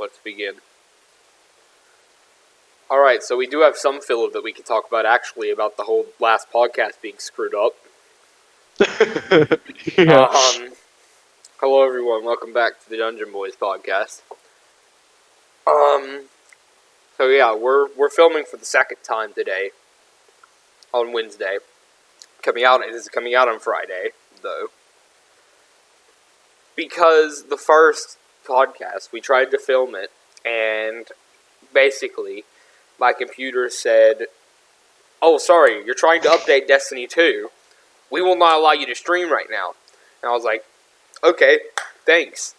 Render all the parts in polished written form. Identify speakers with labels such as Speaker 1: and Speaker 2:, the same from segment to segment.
Speaker 1: let's begin. Alright, so we do have some filler that we can talk about, actually, about the whole last podcast being screwed up.
Speaker 2: Yeah.
Speaker 1: Hello everyone, welcome back to the Dungeon Boys podcast. So yeah, we're filming for the second time today, on Wednesday. It is coming out on Friday, though. Because the first podcast, we tried to film it, and basically, my computer said, "Oh, sorry, you're trying to update Destiny 2. We will not allow you to stream right now." And I was like, "Okay, thanks."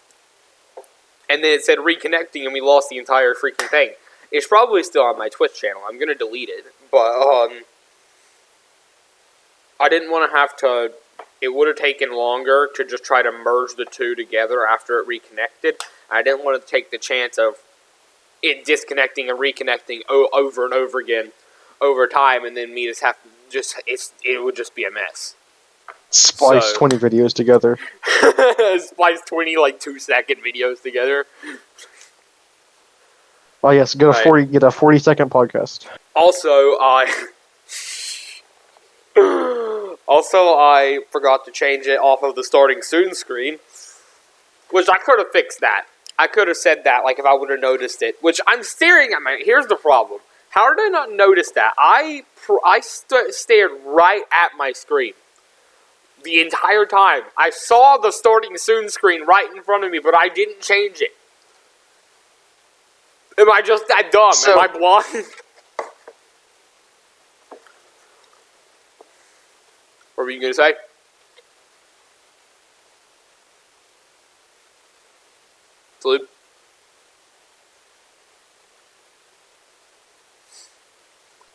Speaker 1: And then it said reconnecting, and we lost the entire freaking thing. It's probably still on my Twitch channel. I'm gonna delete it, but I didn't want to have to. It would have taken longer to just try to merge the two together after it reconnected. I didn't want to take the chance of it disconnecting and reconnecting over and over again over time, and then me just have to it would just be a mess.
Speaker 2: Splice 20 videos together.
Speaker 1: Splice 20 2-second videos together.
Speaker 2: Oh yes, get a 40-second podcast.
Speaker 1: Also, I forgot to change it off of the starting soon screen, which I could have fixed that. I could have said that, if I would have noticed it. Which I'm staring at here's the problem. How did I not notice that? I stared right at my screen the entire time. I saw the starting soon screen right in front of me, but I didn't change it. Am I just that dumb? Am I blind? What were you going to say? Salute.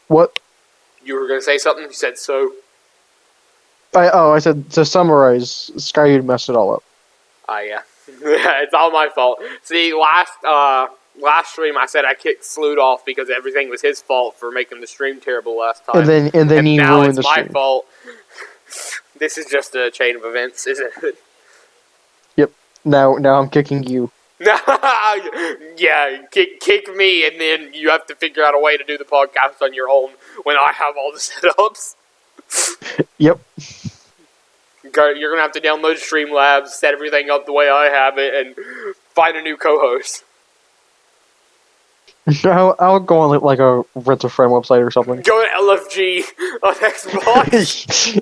Speaker 2: What?
Speaker 1: You were going to say something? You said so.
Speaker 2: I said, to summarize, Sky messed it all up.
Speaker 1: Yeah. It's all my fault. See, last stream I said I kicked Sloot off because everything was his fault for making the stream terrible last time.
Speaker 2: And then you
Speaker 1: now
Speaker 2: ruined the stream.
Speaker 1: it's my fault. This is just a chain of events, isn't it?
Speaker 2: Yep. Now I'm kicking you.
Speaker 1: Yeah, kick me, and then you have to figure out a way to do the podcast on your own when I have all the setups.
Speaker 2: Yep.
Speaker 1: You're going to have to download Streamlabs, set everything up the way I have it, and find a new co-host.
Speaker 2: I'll go on a rent-a-friend website or something.
Speaker 1: Go to LFG on Xbox.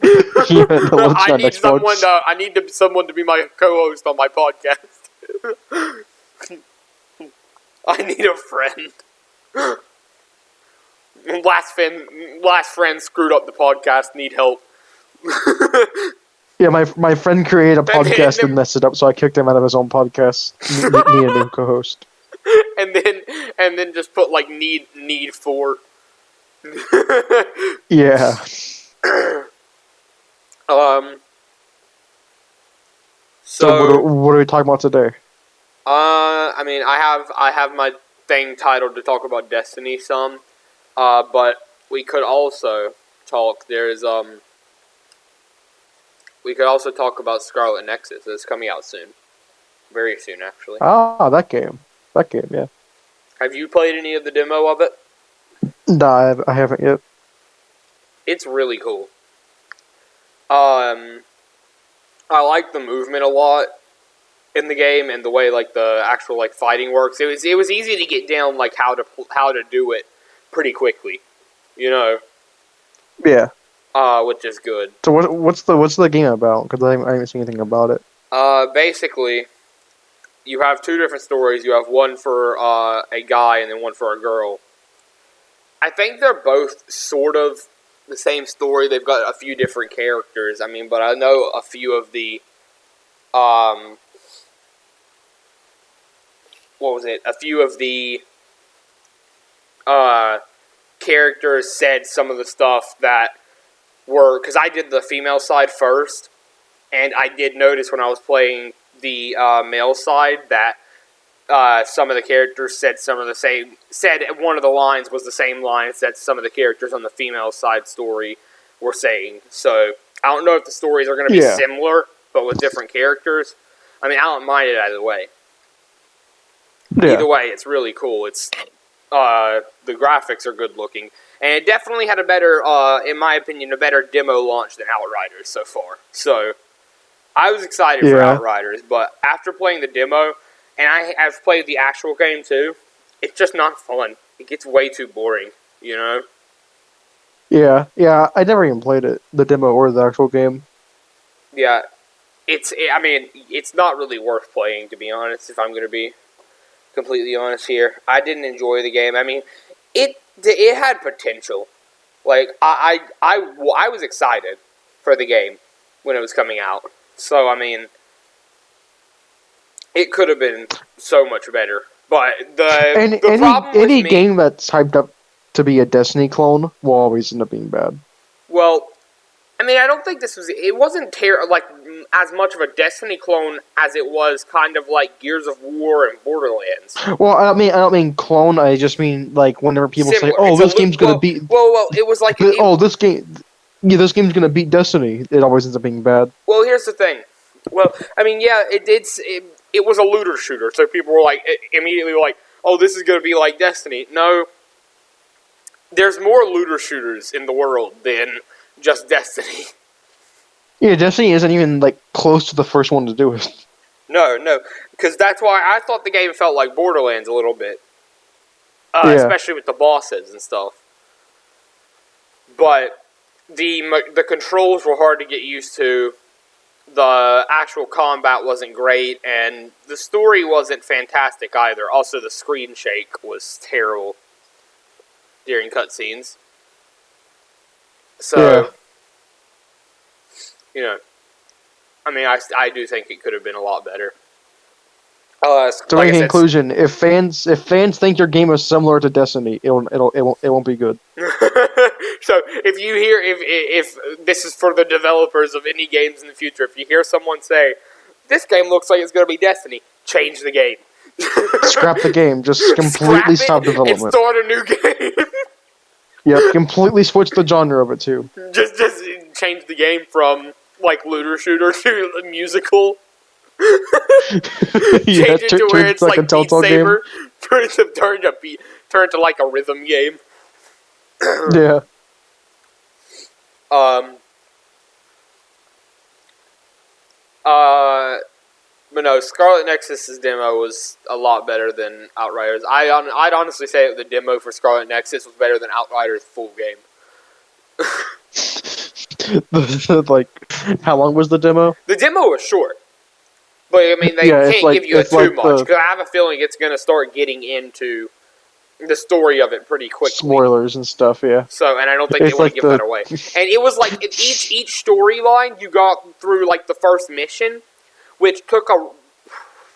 Speaker 1: I need someone to be my co-host on my podcast. I need a friend. Last friend screwed up the podcast. Need help.
Speaker 2: Yeah, my friend created a podcast and messed it up, so I kicked him out of his own podcast. Need a new co-host.
Speaker 1: And then just put need for.
Speaker 2: Yeah. So what are we talking about today?
Speaker 1: I have my thing titled to talk about Destiny some, but we could also talk. We could also talk about Scarlet Nexus. It's coming out soon, very soon, actually.
Speaker 2: Ah, that game, yeah.
Speaker 1: Have you played any of the demo of it?
Speaker 2: No, I haven't yet.
Speaker 1: It's really cool. I like the movement a lot in the game and the way the actual fighting works. It was easy to get down how to do it pretty quickly,
Speaker 2: Yeah.
Speaker 1: Which is good.
Speaker 2: So what's the game about? Because I haven't seen anything about it.
Speaker 1: Basically, you have two different stories. You have one for a guy and then one for a girl. I think they're both sort of the same story. They've got a few different characters. But I know a few of the a few of the characters said some of the stuff that were, because I did the female side first, and I did notice when I was playing the male side that some of the characters said one of the lines was the same lines that some of the characters on the female side story were saying. So I don't know if the stories are going to be similar, but with different characters. I don't mind it either way. Either way, it's really cool. It's the graphics are good looking, and it definitely had a better, in my opinion, a better demo launch than Outriders so far. So I was excited for Outriders, but after playing the demo, and I've played the actual game too, it's just not fun. It gets way too boring, you know?
Speaker 2: Yeah, I never even played it, the demo or the actual game.
Speaker 1: Yeah, I mean, it's not really worth playing, to be honest, if I'm going to be completely honest here. I didn't enjoy the game. I mean, it had potential. Like, I was excited for the game when it was coming out. So, I mean, it could have been so much better. But the problem with
Speaker 2: any game that's hyped up to be a Destiny clone will always end up being bad.
Speaker 1: Well, I mean, I don't think it wasn't as much of a Destiny clone as it was kind of like Gears of War and Borderlands.
Speaker 2: Well, I don't mean clone. I just mean like whenever people say, "Oh, this game's gonna beat."
Speaker 1: Well, it was like,
Speaker 2: this game's gonna beat Destiny. It always ends up being bad.
Speaker 1: Well, here's the thing. Well, I mean, yeah, it was a looter shooter, so people were like immediately like, "Oh, this is gonna be like Destiny." No, there's more looter shooters in the world than just Destiny.
Speaker 2: Yeah, Destiny isn't even like close to the first one to do it.
Speaker 1: No, because that's why I thought the game felt like Borderlands a little bit, especially with the bosses and stuff. But the controls were hard to get used to. The actual combat wasn't great, and the story wasn't fantastic either. Also, the screen shake was terrible during cutscenes. So, you know, I mean, I do think it could have been a lot better.
Speaker 2: So, in conclusion, if fans think your game is similar to Destiny, it won't be good.
Speaker 1: So, if you hear if this is for the developers of any games in the future, if you hear someone say this game looks like it's going to be Destiny, change the game.
Speaker 2: Scrap the game. Just completely stop development
Speaker 1: and start a new game.
Speaker 2: Yep, completely switch the genre of it too.
Speaker 1: Just change the game from like looter shooter to musical. Change it to where it's like Beat Saber. Turn it to like a rhythm game.
Speaker 2: Yeah.
Speaker 1: But no, Scarlet Nexus's demo was a lot better than Outriders. I'd honestly say the demo for Scarlet Nexus was better than Outriders' full game.
Speaker 2: Like, how long was the demo?
Speaker 1: The demo was short. But, I mean, they can't give you too much, because I have a feeling it's going to start getting into the story of it pretty quickly.
Speaker 2: Spoilers and stuff, yeah.
Speaker 1: So, and I don't think they want to give that away. And it was like, each storyline, you got through, like, the first mission, which took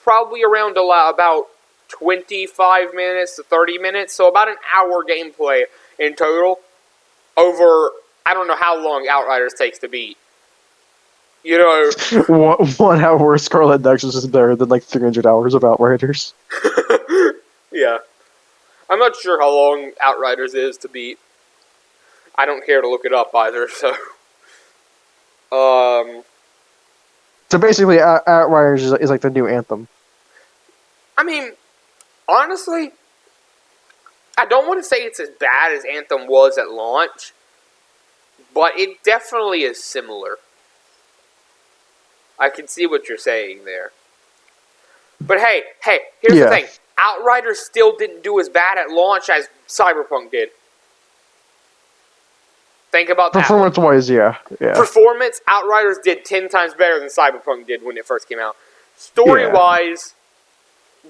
Speaker 1: probably around about 25 minutes to 30 minutes, so about an hour gameplay in total, over, I don't know how long Outriders takes to beat. You know,
Speaker 2: 1 hour of Scarlet Nexus is better than like 300 hours of Outriders.
Speaker 1: Yeah. I'm not sure how long Outriders is to beat. I don't care to look it up either, so.
Speaker 2: So basically, Outriders is like the new Anthem.
Speaker 1: I mean, honestly, I don't want to say it's as bad as Anthem was at launch, but it definitely is similar. I can see what you're saying there. But hey, here's the thing. Outriders still didn't do as bad at launch as Cyberpunk did. Think about that.
Speaker 2: Performance-wise, yeah.
Speaker 1: Performance, Outriders did 10 times better than Cyberpunk did when it first came out. Story-wise,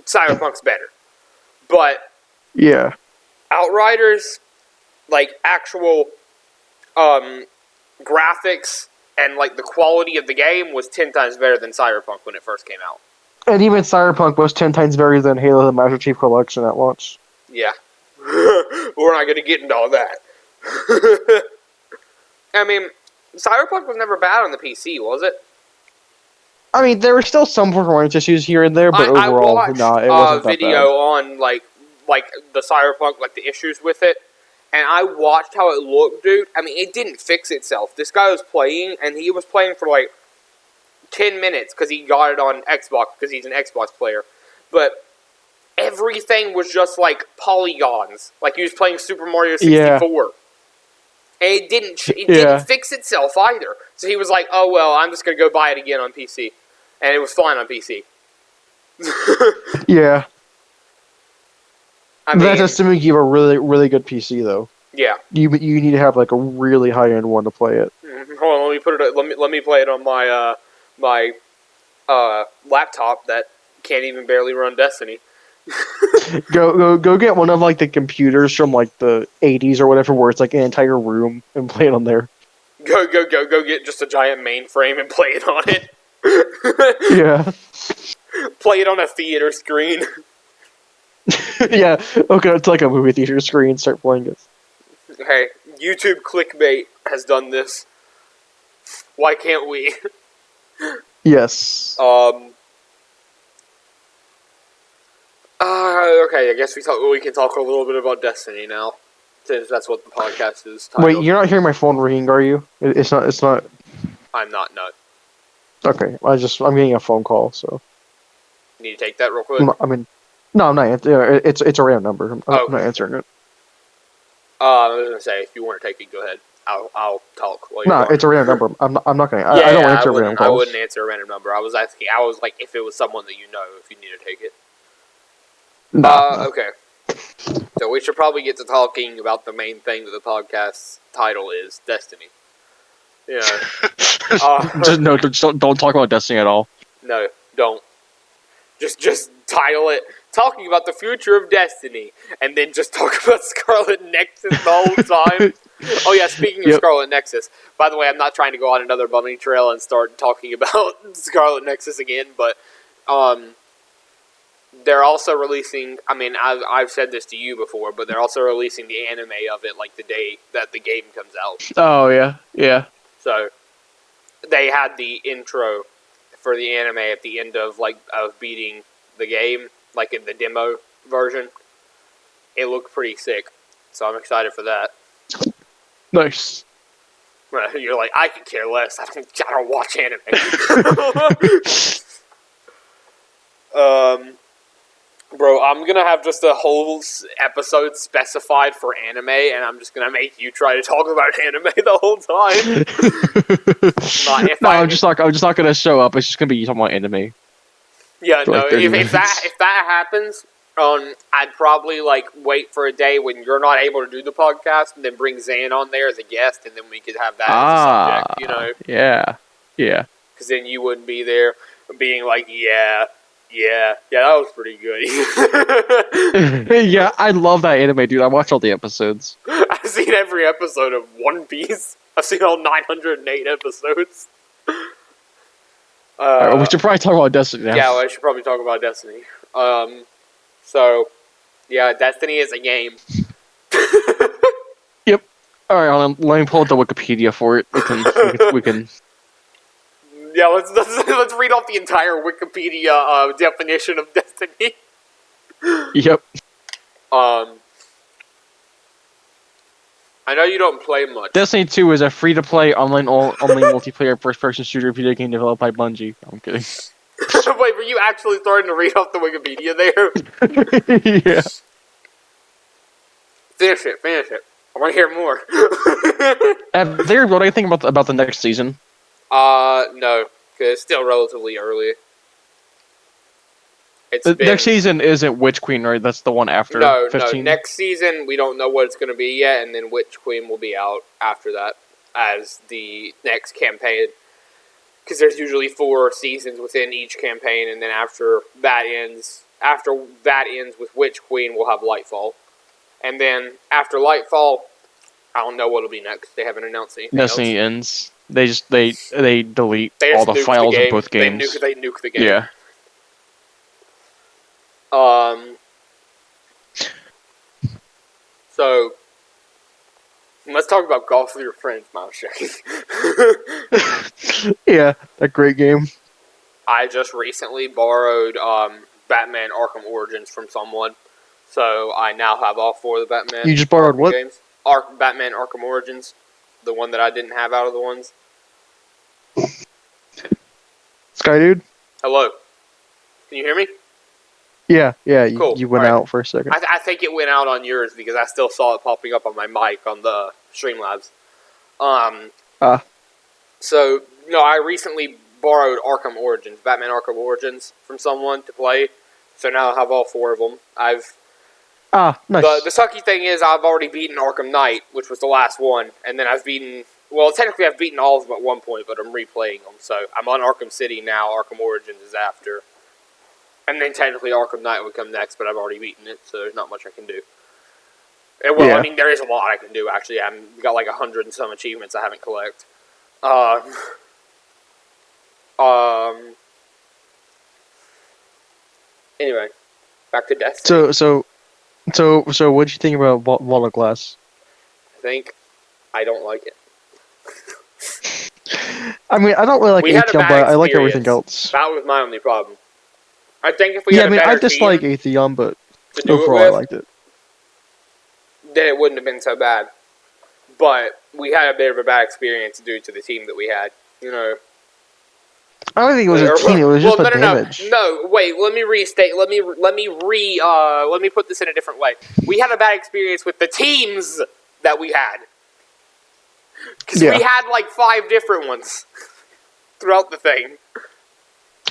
Speaker 1: Cyberpunk's better. But
Speaker 2: yeah,
Speaker 1: Outriders, like actual graphics and like the quality of the game was 10 times better than Cyberpunk when it first came out.
Speaker 2: And even Cyberpunk was 10 times better than Halo the Master Chief Collection at launch.
Speaker 1: Yeah. We're not going to get into all that. I mean, Cyberpunk was never bad on the PC, was it?
Speaker 2: I mean, there were still some performance issues here and there, but overall, it wasn't that bad.
Speaker 1: Video on like the Cyberpunk, like the issues with it, and I watched how it looked, dude. I mean, it didn't fix itself. This guy was playing, and he was playing for like 10 minutes because he got it on Xbox because he's an Xbox player. But everything was just like polygons, like he was playing Super Mario 64. And it didn't fix itself either. So he was like, "Oh well, I'm just gonna go buy it again on PC," and it was fine on PC.
Speaker 2: Yeah.
Speaker 1: I mean,
Speaker 2: that's assuming you have a really, really good PC, though.
Speaker 1: Yeah.
Speaker 2: You need to have like a really high end one to play it.
Speaker 1: Hold on, let me put it. Let me play it on my laptop that can't even barely run Destiny.
Speaker 2: Go get one of like the computers from like the 80s or whatever, where it's like an entire room, and play it on there.
Speaker 1: Go get just a giant mainframe and play it on it.
Speaker 2: Yeah.
Speaker 1: Play it on a theater screen.
Speaker 2: Yeah. Okay, it's like a movie theater screen. Start playing it.
Speaker 1: Hey, YouTube clickbait has done this. Why can't we?
Speaker 2: Yes.
Speaker 1: Okay, I guess we can talk a little bit about Destiny now, since that's what the podcast is titled.
Speaker 2: Wait, you're not hearing my phone ringing, are you? It's not.
Speaker 1: I'm not. No.
Speaker 2: Okay, I'm getting a phone call, so.
Speaker 1: You need to take that real quick.
Speaker 2: I mean, no, I'm not. It's a random number. I'm not answering it.
Speaker 1: I was gonna say, if you want to take it, go ahead. I'll talk.
Speaker 2: No, it's a random number. I'm not gonna. I don't answer random calls.
Speaker 1: I wouldn't answer a random number. I was asking. I was like, if it was someone that you know, if you need to take it.
Speaker 2: No.
Speaker 1: Okay. So we should probably get to talking about the main thing that the podcast's title is, Destiny. Yeah.
Speaker 2: Don't talk about Destiny at all.
Speaker 1: No, don't. Just title it "Talking About the Future of Destiny," and then just talk about Scarlet Nexus the whole time. Oh yeah, speaking of Scarlet Nexus, by the way, I'm not trying to go on another bunny trail and start talking about Scarlet Nexus again, but they're also releasing. I mean, I've said this to you before, but they're also releasing the anime of it like the day that the game comes out.
Speaker 2: Oh yeah.
Speaker 1: So they had the intro for the anime at the end of beating the game, like in the demo version. It looked pretty sick, so I'm excited for that.
Speaker 2: Nice.
Speaker 1: You're like, I could care less. I don't watch anime. Bro, I'm gonna have just a whole episode specified for anime, and I'm just gonna make you try to talk about anime the whole time.
Speaker 2: I'm just not gonna show up. It's just gonna be talking about anime.
Speaker 1: Yeah, no. If that happens, I'd probably wait for a day when you're not able to do the podcast, and then bring Zan on there as a guest, and then we could have that as a subject. You know?
Speaker 2: Yeah.
Speaker 1: Because then you wouldn't be there being like, yeah, that was pretty good.
Speaker 2: Yeah, I love that anime, dude. I watched all the episodes.
Speaker 1: I've seen every episode of One Piece. I've seen all 908 episodes.
Speaker 2: We should probably talk about Destiny now.
Speaker 1: Yeah, I should probably talk about Destiny. So, yeah, Destiny is a game.
Speaker 2: Yep. Alright, hold on. Let me pull up the Wikipedia for it. We can...
Speaker 1: Yeah, let's read off the entire Wikipedia definition of Destiny.
Speaker 2: Yep.
Speaker 1: I know you don't play much.
Speaker 2: Destiny 2 is a free-to-play, online multiplayer first-person shooter video game developed by Bungie. I'm kidding.
Speaker 1: Wait, were you actually starting to read off the Wikipedia there?
Speaker 2: Yeah.
Speaker 1: Finish it. I want to hear more.
Speaker 2: Have they revealed anything about the next season?
Speaker 1: No, because it's still relatively early.
Speaker 2: Next season isn't Witch Queen, right? That's the one after 15?
Speaker 1: No. Next season, we don't know what it's going to be yet, and then Witch Queen will be out after that as the next campaign. Because there's usually 4 seasons within each campaign, and then after that ends with Witch Queen, we'll have Lightfall. And then after Lightfall, I don't know what'll be next. They haven't announced anything
Speaker 2: Destiny
Speaker 1: else.
Speaker 2: ends. They delete all the files of both games.
Speaker 1: They nuke the game.
Speaker 2: Yeah.
Speaker 1: So let's talk about golf with your friends, Miles Shea.
Speaker 2: Yeah, a great game.
Speaker 1: I just recently borrowed Batman Arkham Origins from someone, so I now have all 4 of the Batman.
Speaker 2: You just borrowed
Speaker 1: Arkham
Speaker 2: what?
Speaker 1: Games. Batman Arkham Origins, the one that I didn't have out of the ones.
Speaker 2: Sky Dude?
Speaker 1: Hello. Can you hear me?
Speaker 2: Yeah,
Speaker 1: Cool.
Speaker 2: you went out for a second.
Speaker 1: I think it went out on yours because I still saw it popping up on my mic on the Streamlabs. So, I recently borrowed Arkham Origins, Batman Arkham Origins, from someone to play. So now I have all 4 of them.
Speaker 2: Nice.
Speaker 1: The sucky thing is I've already beaten Arkham Knight, which was the last one, and then technically I've beaten all of them at one point, but I'm replaying them. So I'm on Arkham City now, Arkham Origins is after. And then technically Arkham Knight would come next, but I've already beaten it, so there's not much I can do. And, I mean, there is a lot I can do, actually. I've got like 100 and some achievements I haven't collected. Anyway, back to Destiny.
Speaker 2: So what'd you think about Wall of Glass?
Speaker 1: I don't like it.
Speaker 2: I mean, I don't really like Atheon, but I like everything else.
Speaker 1: That was my only problem. I think if we had a better
Speaker 2: I dislike Atheon, but
Speaker 1: overall
Speaker 2: I liked it.
Speaker 1: Then it wouldn't have been so bad. But we had a bit of a bad experience due to the team that we had.
Speaker 2: I don't think it was a team. It was just the damage.
Speaker 1: No, wait. Let me restate. Let me put this in a different way. We had a bad experience with the teams that we had. Because we had like 5 different ones throughout the thing.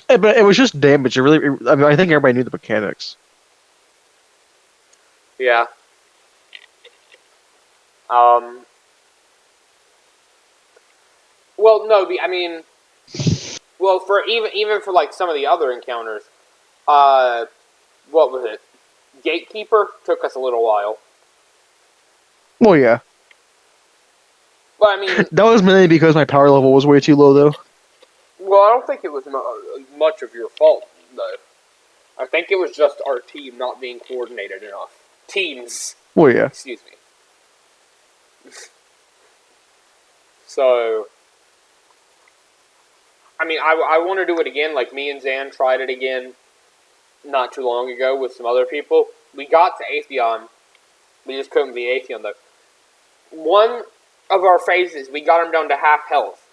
Speaker 2: But it was just damage. I think everybody knew the mechanics.
Speaker 1: Yeah. Well, no. I mean, for even for like some of the other encounters, what was it? Gatekeeper took us a little while.
Speaker 2: Well, yeah.
Speaker 1: But I mean,
Speaker 2: that was mainly because my power level was way too low, though.
Speaker 1: Well, I don't think it was much of your fault, though. I think it was just our team not being coordinated enough. Teams.
Speaker 2: Well, yeah.
Speaker 1: Excuse me. So, I mean, I want to do it again. Like, me and Zan tried it again not too long ago with some other people. We got to Atheon. We just couldn't be Atheon, though. One of our phases, we got him down to half health.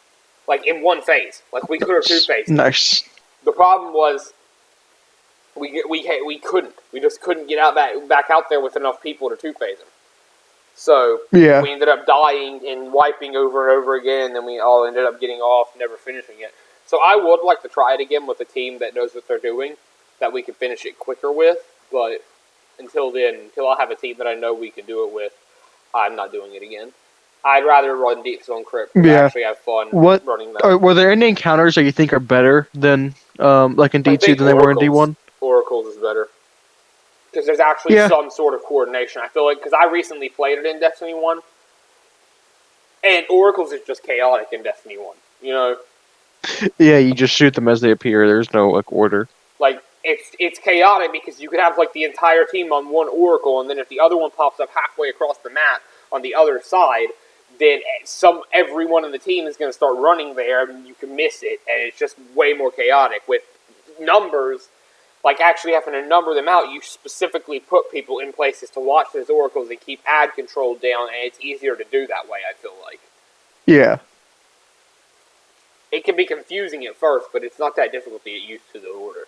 Speaker 1: Like, in one phase. Like, we could have 2 phases.
Speaker 2: Nice.
Speaker 1: The problem was, we couldn't. We just couldn't get back out there with enough people to 2-phase him. So, we ended up dying and wiping over and over again, and then we all ended up getting off, never finishing it. So I would like to try it again with a team that knows what they're doing, that we can finish it quicker with, but until I have a team that I know we can do it with, I'm not doing it again. I'd rather run Deep Zone Crypt and actually have fun running that.
Speaker 2: Were there any encounters that you think are better than, like in D2 than they were in D1?
Speaker 1: Oracles is better. Because there's actually some sort of coordination. I feel like, because I recently played it in Destiny 1, and Oracles is just chaotic in Destiny 1,
Speaker 2: Yeah, you just shoot them as they appear. There's no, like, order.
Speaker 1: Like, it's chaotic because you could have, like, the entire team on one Oracle, and then if the other one pops up halfway across the map on the other side, then everyone in the team is going to start running there, and you can miss it, and it's just way more chaotic. With numbers, like actually having to number them out, you specifically put people in places to watch those oracles and keep ad control down, and it's easier to do that way, I feel like.
Speaker 2: Yeah.
Speaker 1: It can be confusing at first, but it's not that difficult to get used to the order.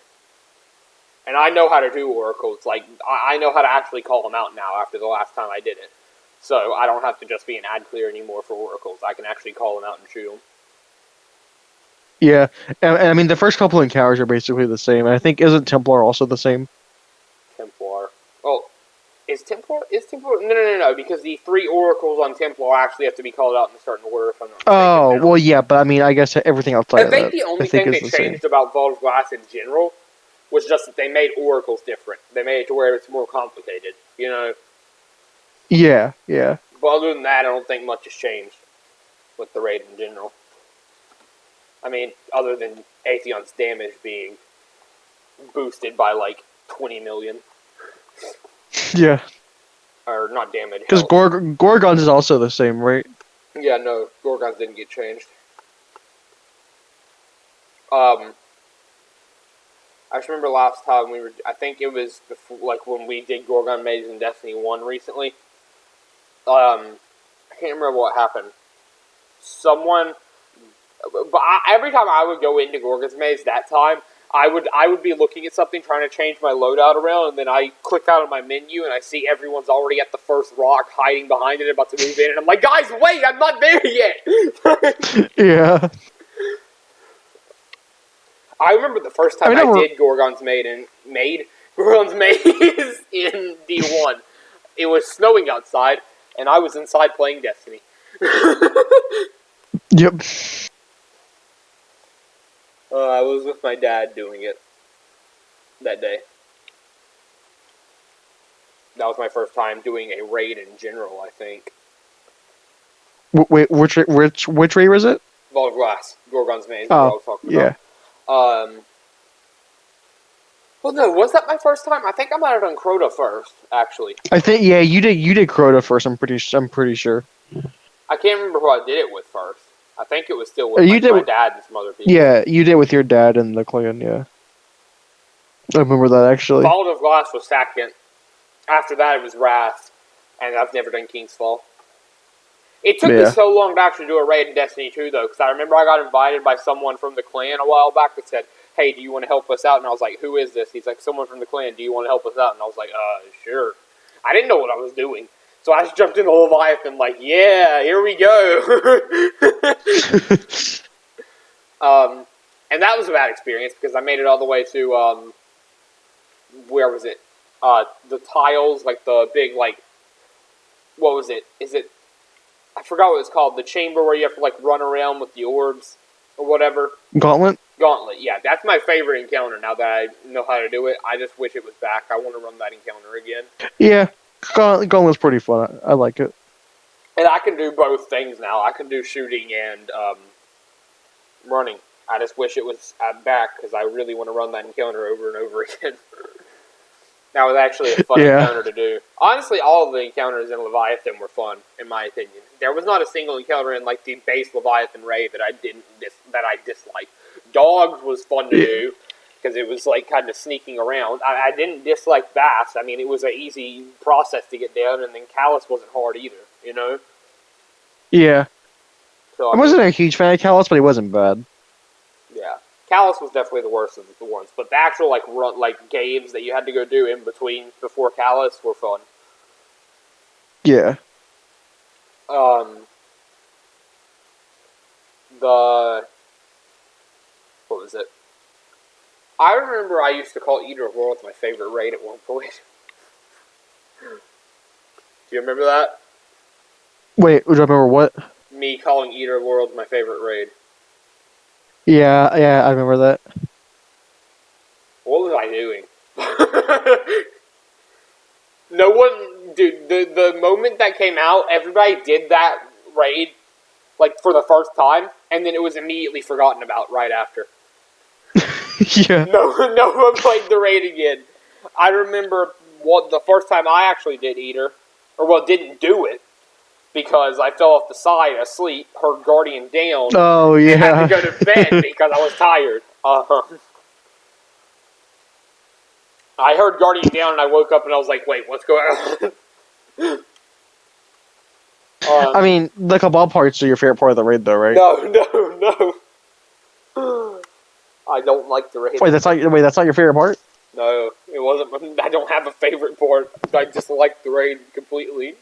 Speaker 1: And I know how to do oracles. Like, I know how to actually call them out now after the last time I did it. So I don't have to just be an ad clear anymore for oracles. I can actually call them out and shoot them.
Speaker 2: Yeah, and I mean, the first couple encounters are basically the same. I think, isn't Templar also the same?
Speaker 1: Templar. Oh, is Templar? No, because the 3 oracles on Templar actually have to be called out in a certain order. If I'm not
Speaker 2: well, yeah, but I mean, I guess everything outside of that,
Speaker 1: I think the only thing they changed about Vault of Glass in general was just that they made oracles different. They made it to where it's more complicated,
Speaker 2: Yeah.
Speaker 1: But other than that, I don't think much has changed with the raid in general. I mean, other than Atheon's damage being boosted by like 20 million.
Speaker 2: Yeah.
Speaker 1: Or not damage.
Speaker 2: Because Gorgons is also the same, right?
Speaker 1: Yeah, no, Gorgons didn't get changed. I just remember last time I think it was before, like when we did Gorgon Maze in Destiny 1 recently. I can't remember what happened. Every time I would go into Gorgon's Maze that time, I would be looking at something, trying to change my loadout around, and then I click out of my menu, and I see everyone's already at the first rock, hiding behind it, about to move in, and I'm like, guys, wait, I'm not there yet!
Speaker 2: Yeah.
Speaker 1: I remember the first time I did Gorgon's Maze in D1. It was snowing outside, and I was inside playing Destiny.
Speaker 2: Yep.
Speaker 1: I was with my dad doing it that day. That was my first time doing a raid in general, I think.
Speaker 2: Wait, which raid was it?
Speaker 1: Vault of Glass, Gorgon's Maze.
Speaker 2: Oh, yeah.
Speaker 1: Well, no, was that my first time? I think I might have done Crota first, actually.
Speaker 2: I think you did Crota first. I'm pretty sure.
Speaker 1: I can't remember who I did it with first. I think it was still with my dad and some other people.
Speaker 2: Yeah, you did with your dad and the clan. Yeah, I remember that actually.
Speaker 1: Vault of Glass was second. After that, it was Wrath, and I've never done King's Fall. It took me so long to actually do a raid in Destiny 2, though, because I remember I got invited by someone from the clan a while back that said, hey, do you want to help us out? And I was like, who is this? He's like, someone from the clan, do you want to help us out? And I was like, sure. I didn't know what I was doing. So I just jumped into Leviathan like, yeah, here we go. And that was a bad experience, because I made it all the way to, where was it? The tiles, like the big, like, what was it? I forgot what it's called. The chamber where you have to, like, run around with the orbs or whatever.
Speaker 2: Gauntlet,
Speaker 1: yeah. That's my favorite encounter now that I know how to do it. I just wish it was back. I want to run that encounter again.
Speaker 2: Yeah, Gauntlet's pretty fun. I like it.
Speaker 1: And I can do both things now. I can do shooting and running. I just wish it was back, because I really want to run that encounter over and over again. That was actually a fun encounter to do. Honestly, all of the encounters in Leviathan were fun, in my opinion. There was not a single encounter in like the base Leviathan raid that I disliked. Dogs was fun to do, because it was like kind of sneaking around. I didn't dislike Bass. I mean, it was an easy process to get down, and then Callus wasn't hard either, you know?
Speaker 2: Yeah.
Speaker 1: So,
Speaker 2: I wasn't a huge fan of Callus, but he wasn't bad.
Speaker 1: Yeah. Callus was definitely the worst of the ones, but the actual games that you had to go do in between before Callus were fun.
Speaker 2: Yeah.
Speaker 1: What was it? I remember I used to call Eater of Worlds my favorite raid at one point. Do you remember that?
Speaker 2: Wait, do you remember what?
Speaker 1: Me calling Eater of Worlds my favorite raid.
Speaker 2: Yeah, I remember that.
Speaker 1: What was I doing? No one, dude, the moment that came out, everybody did that raid, like, for the first time, and then it was immediately forgotten about right after.
Speaker 2: Yeah.
Speaker 1: No one played the raid again. I remember the first time I actually did Eater, didn't do it, because I fell off the side asleep, heard Guardian down.
Speaker 2: Oh, yeah.
Speaker 1: And had to go to bed because I was tired. I heard Guardian down and I woke up and I was like, wait, what's going on?
Speaker 2: I mean, the Cabal parts are your favorite part of the raid, though, right?
Speaker 1: No. I don't like the raid.
Speaker 2: Wait, that's not your favorite part?
Speaker 1: No, it wasn't. I don't have a favorite part. I just like the raid completely.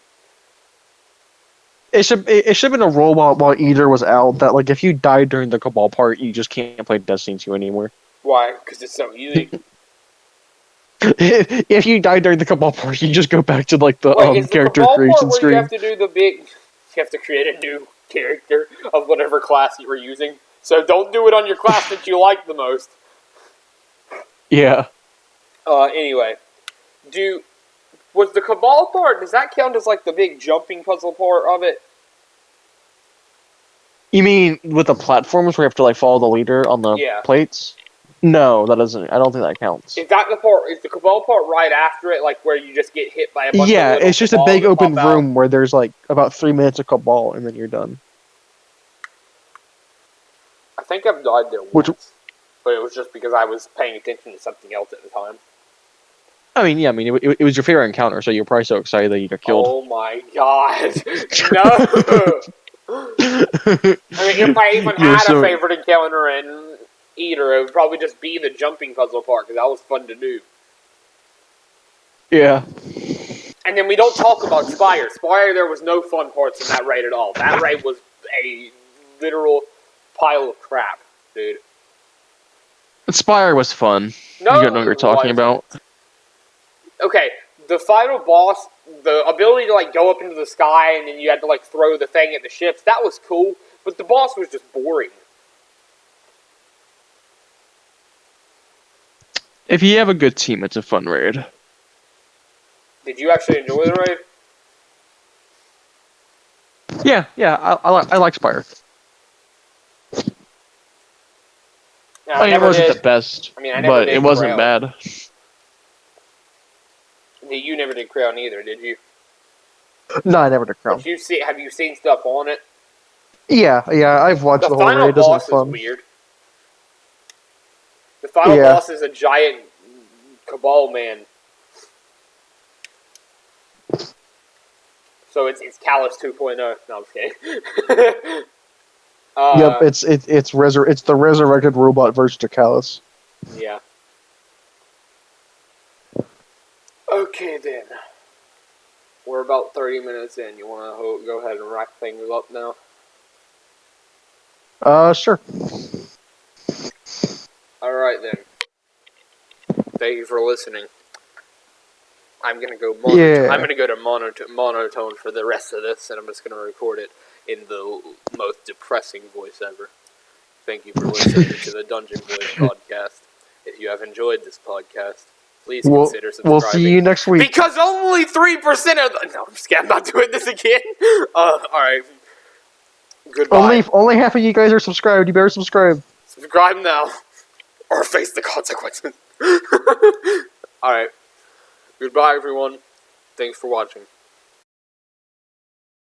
Speaker 2: It should have been a rule while Eater was out that, like, if you died during the Cabal part, you just can't play Destiny 2 anymore.
Speaker 1: Why? Because it's so easy.
Speaker 2: If you die during the Cabal part, you just go back to, like, the character creation screen.
Speaker 1: You have to do you have to create a new character of whatever class you were using. So don't do it on your class that you like the most.
Speaker 2: Yeah.
Speaker 1: Anyway, was the Cabal part, does that count as, like, the big jumping puzzle part of it?
Speaker 2: You mean with the platforms where you have to, like, follow the leader on the plates? No, that doesn't. I don't think that counts.
Speaker 1: Is the Cabal part right after it, like, where you just get hit by a bunch of little
Speaker 2: it's just a big open room where there's, like, about 3 minutes of Cabal, and then you're done.
Speaker 1: I think I've died there once, but it was just because I was paying attention to something else at the time.
Speaker 2: I mean, it was your favorite encounter, so you're probably so excited that you got killed.
Speaker 1: Oh my god. No! I mean, if I even had a favorite encounter, and either. It would probably just be the jumping puzzle part, because that was fun to do.
Speaker 2: Yeah.
Speaker 1: And then we don't talk about Spire. Spire, there was no fun parts in that raid at all. That raid was a literal pile of crap, dude.
Speaker 2: Spire was fun.
Speaker 1: No,
Speaker 2: you don't know what you're talking about.
Speaker 1: Okay, the final boss, the ability to, like, go up into the sky and then you had to, like, throw the thing at the ships, that was cool, but the boss was just boring.
Speaker 2: If you have a good team, it's a fun raid.
Speaker 1: Did you actually enjoy the raid?
Speaker 2: Yeah, I like Spire.
Speaker 1: No,
Speaker 2: I mean, it wasn't the best, but it wasn't bad.
Speaker 1: You never did Crown either, did you?
Speaker 2: No, I never did Crown.
Speaker 1: But have you seen stuff on it?
Speaker 2: Yeah, I've watched the whole raid.
Speaker 1: The final
Speaker 2: boss
Speaker 1: is weird. The final boss is a giant Cabal man. So it's Callus 2.0. No, I'm kidding.
Speaker 2: Yep, it's the resurrected robot version of Callus.
Speaker 1: Yeah. Okay then. We're about 30 minutes in. You want to go ahead and wrap things up now?
Speaker 2: Sure.
Speaker 1: Alright then. Thank you for listening. I'm gonna go I'm gonna go to monotone for the rest of this, and I'm just gonna record it in the most depressing voice ever. Thank you for listening to the Dungeon Boys podcast. If you have enjoyed this podcast, please consider subscribing.
Speaker 2: We'll see you next week.
Speaker 1: Because only 3% of no, I'm just kidding. I'm not doing this again. Alright. Goodbye.
Speaker 2: Only half of you guys are subscribed. You better subscribe.
Speaker 1: Subscribe now. Or face the consequences. Alright. Goodbye, everyone. Thanks for watching.